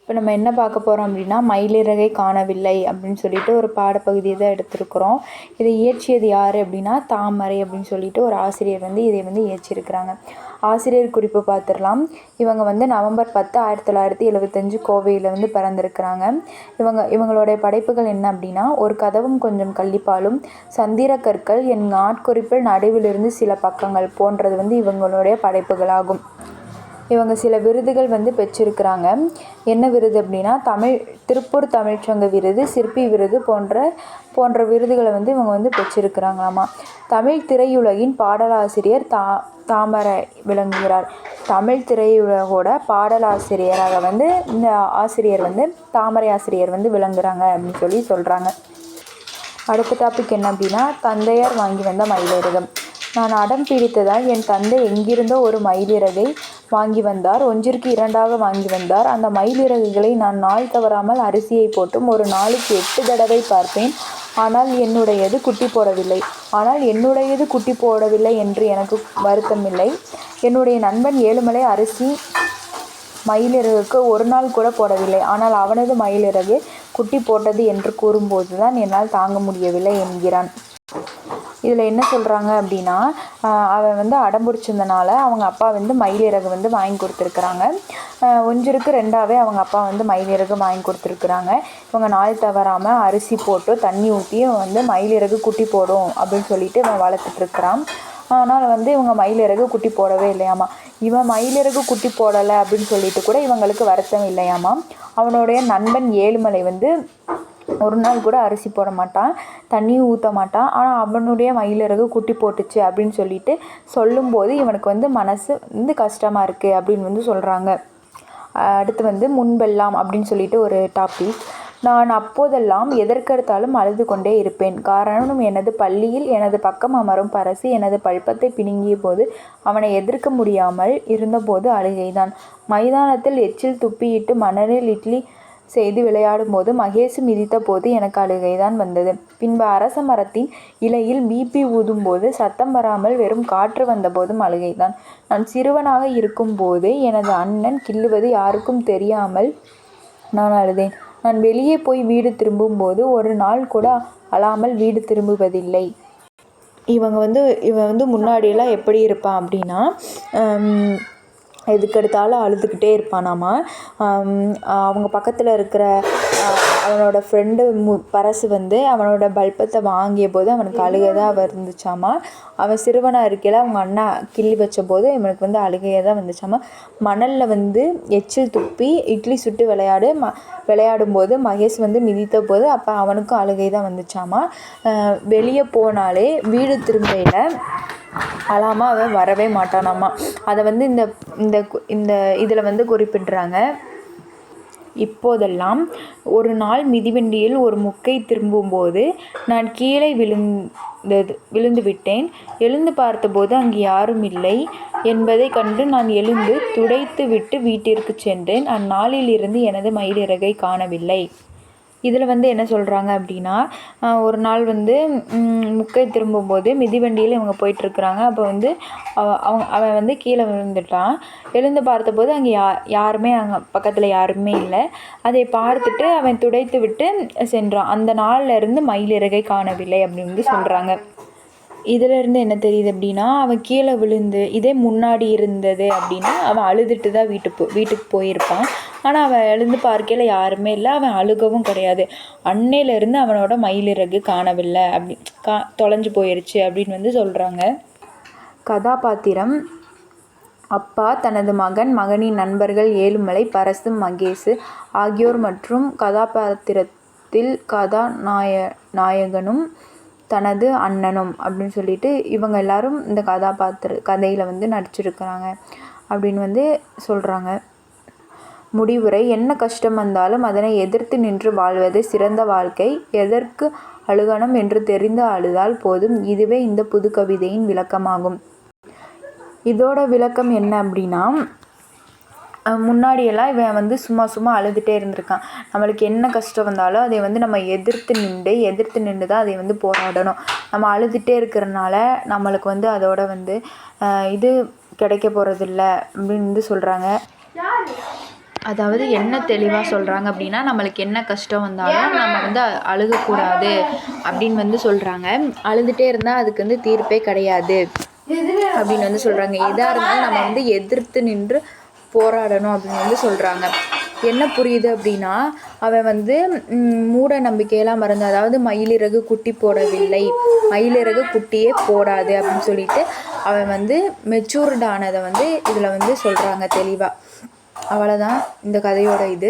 இப்போ நம்ம என்ன பார்க்க போகிறோம் அப்படின்னா, மயிலிறகை காணவில்லை அப்படின்னு சொல்லிட்டு ஒரு பாடப்பகுதியை தான் எடுத்திருக்கிறோம். இதை இயற்றியது யார் அப்படின்னா, தாமரை அப்படின்னு சொல்லிட்டு ஒரு ஆசிரியர் வந்து இதை வந்து இயற்றியிருக்கிறாங்க. ஆசிரியர் குறிப்பு பார்த்துடலாம். இவங்க வந்து நவம்பர் 10, 1975 கோவையில் வந்து பிறந்திருக்கிறாங்க. இவங்களுடைய படைப்புகள் என்ன அப்படின்னா, ஒரு கதவும் கொஞ்சம் கள்ளிப்பாலும், சந்திர கற்கள், என் நாட்குறிப்பில் நடுவிலிருந்து சில பக்கங்கள் போன்றது வந்து இவங்களுடைய படைப்புகளாகும். இவங்க சில விருதுகள் வந்து பெற்றிருக்கிறாங்க. என்ன விருது அப்படின்னா, திருப்பூர் தமிழ்ச்சங்க விருது, சிற்பி விருது போன்ற விருதுகளை வந்து இவங்க வந்து பெற்றிருக்கிறாங்களாமா. தமிழ் திரையுலகின் பாடலாசிரியர் தாமரை விளங்குகிறார். தமிழ் திரையுலகோட பாடலாசிரியராக வந்து இந்த ஆசிரியர் வந்து தாமரை ஆசிரியர் வந்து விளங்குறாங்க அப்படின்னு சொல்கிறாங்க. அடுத்த டாபிக் என்ன அப்படின்னா, தந்தையார் வாங்கி வந்த மயிலிறகம். நான் அடம் பிடித்ததால் என் தந்தை எங்கிருந்தோ ஒரு மயிலிறகை வாங்கி வந்தார். ஒன்றிற்கு 2ஆக வாங்கி வந்தார். அந்த மயிலிறகுகளை நான் நாள் தவறாமல் அரிசியை போட்டும் ஒரு நாளுக்கு 8 தடவை பார்ப்பேன். ஆனால் என்னுடையது குட்டி போடவில்லை என்று எனக்கு வருத்தமில்லை. என்னுடைய நண்பன் ஏழுமலை அரிசி மயிலிறகுக்கு ஒரு நாள் கூட போடவில்லை. ஆனால் அவனது மயிலிறகு குட்டி போட்டது என்று கூறும்போது தான் என்னால் தாங்க முடியவில்லை என்கிறான். இதில் என்ன சொல்கிறாங்க அப்படின்னா, அவன் வந்து அடம்பிடிச்சிருந்தனால அவங்க அப்பா வந்து மயிலிறகு வந்து வாங்கி கொடுத்துருக்குறாங்க. ஒன்றிற்கு 2ஆகவே அவங்க அப்பா வந்து மயிலிறகு வாங்கி கொடுத்துருக்குறாங்க. இவங்க நாள் தவறாமல் அரிசி போட்டு தண்ணி ஊற்றி வந்து மயிலிறகு குட்டி போடும் அப்படின்னு சொல்லிட்டு இவன் வளர்த்துட்ருக்குறான். ஆனால் வந்து இவங்க மயிலிறகு குட்டி போடவே இல்லையாமா. இவன் மயிலிறகு குட்டி போடலை அப்படின்னு சொல்லிட்டு கூட இவங்களுக்கு வருத்தம் இல்லையாமா. அவனுடைய நண்பன் ஏழுமலை வந்து ஒரு நாள் கூட அரிசி போட மாட்டான், தண்ணியும் ஊற்ற மாட்டான். ஆனால் அவனுடைய மயிலிறகு குட்டி போட்டுச்சு அப்படின்னு சொல்லிட்டு சொல்லும்போது இவனுக்கு வந்து மனசு வந்து கஷ்டமாக இருக்குது அப்படின்னு வந்து சொல்கிறாங்க. அடுத்து வந்து முன்பெல்லாம் அப்படின்னு சொல்லிட்டு ஒரு டாபிக். நான் அப்போதெல்லாம் எதற்கெடுத்தாலும் அழுது கொண்டே இருப்பேன். காரணம், எனது பள்ளியில் எனது பக்கம் அமரும் பரசு எனது பல்பத்தை பிடுங்கிய போது அவனை எதிர்க்க முடியாமல் இருந்தபோது அழுகைதான். மைதானத்தில் எச்சில் துப்பியிட்டு மணலில் இட்லி செய்து விளையாடும் போது மகேசு மிதித்த போது எனக்கு அழுகைதான் வந்தது. பின்பு அரச மரத்தின் இலையில் பிபி ஊதும் போது சத்தம் வராமல் வெறும் காற்று வந்த போதும் அழுகைதான். நான் சிறுவனாக இருக்கும் போது எனது அண்ணன் கிள்ளுவது யாருக்கும் தெரியாமல் நான் அழுதேன். நான் வெளியே போய் வீடு திரும்பும் போது ஒரு நாள் கூட அழாமல் வீடு திரும்புவதில்லை. இவன் வந்து முன்னாடியெல்லாம் எப்படி இருப்பான் அப்படின்னா, எதுக்கெடுத்தாலும் அழுதுகிட்டே இருப்பானாமா. அவங்க பக்கத்தில் இருக்கிற அவனோட ஃப்ரெண்டு பரசு வந்து அவனோட பல்பத்தை வாங்கிய போது அவனுக்கு அழுகைதான் வந்துச்சாமா. அவன் சிறுவனாக இருக்கையில் அவங்க அண்ணா கிள்ளி வச்ச போது இவனுக்கு வந்து அழுகையாக தான் வந்துச்சாமா. மணலில் வந்து எச்சில் துப்பி இட்லி சுட்டு விளையாடும்போது மகேஷ் வந்து மிதித்த போது அப்போ அவனுக்கும் அழுகை தான் வந்துச்சாமா. வெளியே போனாலே வீடு திரும்பையில் அழாமல் அவன் வரவே மாட்டானாமா. அதை வந்து இந்த இதில் வந்து குறிப்பிடுறாங்க. இப்போதெல்லாம் ஒரு நாள் மிதிவண்டியில் ஒரு முக்கை திரும்பும்போது நான் கீழே விழுந்து விட்டேன். எழுந்து பார்த்தபோது அங்கு யாரும் இல்லை என்பதை கண்டு நான் எழுந்து துடைத்து விட்டு வீட்டிற்கு சென்றேன். அந்நாளிலிருந்து எனது மயிலிறகை காணவில்லை. இதில் வந்து என்ன சொல்கிறாங்க அப்படின்னா, ஒரு நாள் வந்து முக்கை திரும்பும்போது மிதிவண்டியில் இவங்க போயிட்டுருக்குறாங்க. அப்போ வந்து அவன் வந்து கீழே விழுந்துட்டான். எழுந்து பார்த்தபோது அங்கே யாருமே அங்கே பக்கத்தில் யாருமே இல்லை. அதை பார்த்துட்டு அவன் துடைத்து விட்டு சென்றான். அந்த நாளில் இருந்து மயிலிறகை காணவில்லை அப்படின்னு வந்து சொல்கிறாங்க. இதிலேருந்து என்ன தெரியுது அப்படின்னா, அவன் கீழே விழுந்து இதே முன்னாடி இருந்தது அப்படின்னா அவன் அழுதுட்டு தான் வீட்டுக்கு போயிருப்பான். ஆனால் அவன் எழுந்து பார்க்கையில் யாருமே இல்லை, அவன் அழுகவும் கிடையாது. அன்னையிலேருந்து அவனோட மயிலிறகு காணவில்லை, தொலைஞ்சு போயிடுச்சு அப்படின்னு வந்து சொல்கிறாங்க. கதாபாத்திரம்: அப்பா, தனது மகனின் நண்பர்கள் ஏழுமலை, பரசு, மகேசு ஆகியோர் மற்றும் கதாபாத்திரத்தில் கதாநாயகனும் தனது அண்ணனும் அப்படின்னு சொல்லிட்டு இவங்க எல்லாரும் இந்த கதையில் வந்து நடிச்சிருக்கிறாங்க அப்படின்னு வந்து சொல்கிறாங்க. முடிவுரை: என்ன கஷ்டம் வந்தாலும் அதனை எதிர்த்து நின்று வாழ்வது சிறந்த வாழ்க்கை. எதற்கு அழுகணும் என்று தெரிந்து அழுதால் போதும். இதுவே இந்த புது கவிதையின் விளக்கமாகும். இதோட விளக்கம் என்ன அப்படின்னா, முன்னாடியெல்லாம் இவன் வந்து சும்மா அழுதுகிட்டே இருந்திருக்கான். நம்மளுக்கு என்ன கஷ்டம் வந்தாலும் அதை வந்து நம்ம எதிர்த்து நின்று தான் அதை வந்து போராடணும். நம்ம அழுதுகிட்டே இருக்கிறனால நம்மளுக்கு வந்து அதோட வந்து இது கிடைக்க போகிறதில்ல அப்படின்னு வந்து சொல்கிறாங்க. அதாவது என்ன தெளிவாக சொல்கிறாங்க அப்படின்னா, நம்மளுக்கு என்ன கஷ்டம் வந்தாலும் நம்ம வந்து அழுகக்கூடாது அப்படின்னு வந்து சொல்கிறாங்க. அழுதுகிட்டே இருந்தால் அதுக்கு வந்து தீர்ப்பே கிடையாது அப்படின்னு வந்து சொல்கிறாங்க. எதாக இருந்தாலும் நம்ம வந்து எதிர்த்து நின்று போராடணும் அப்படின்னு வந்து சொல்கிறாங்க. என்ன புரியுது அப்படின்னா, அவன் வந்து மூட நம்பிக்கையெல்லாம் மறந்து, அதாவது மயிலிறகு குட்டி போடவில்லை, மயிலிறகு குட்டியே போடாது அப்படின்னு சொல்லிட்டு அவன் வந்து மெச்சூர்டானதை வந்து இதில் வந்து சொல்கிறாங்க தெளிவாக. அவ்வளோதான் இந்த கதையோட இது.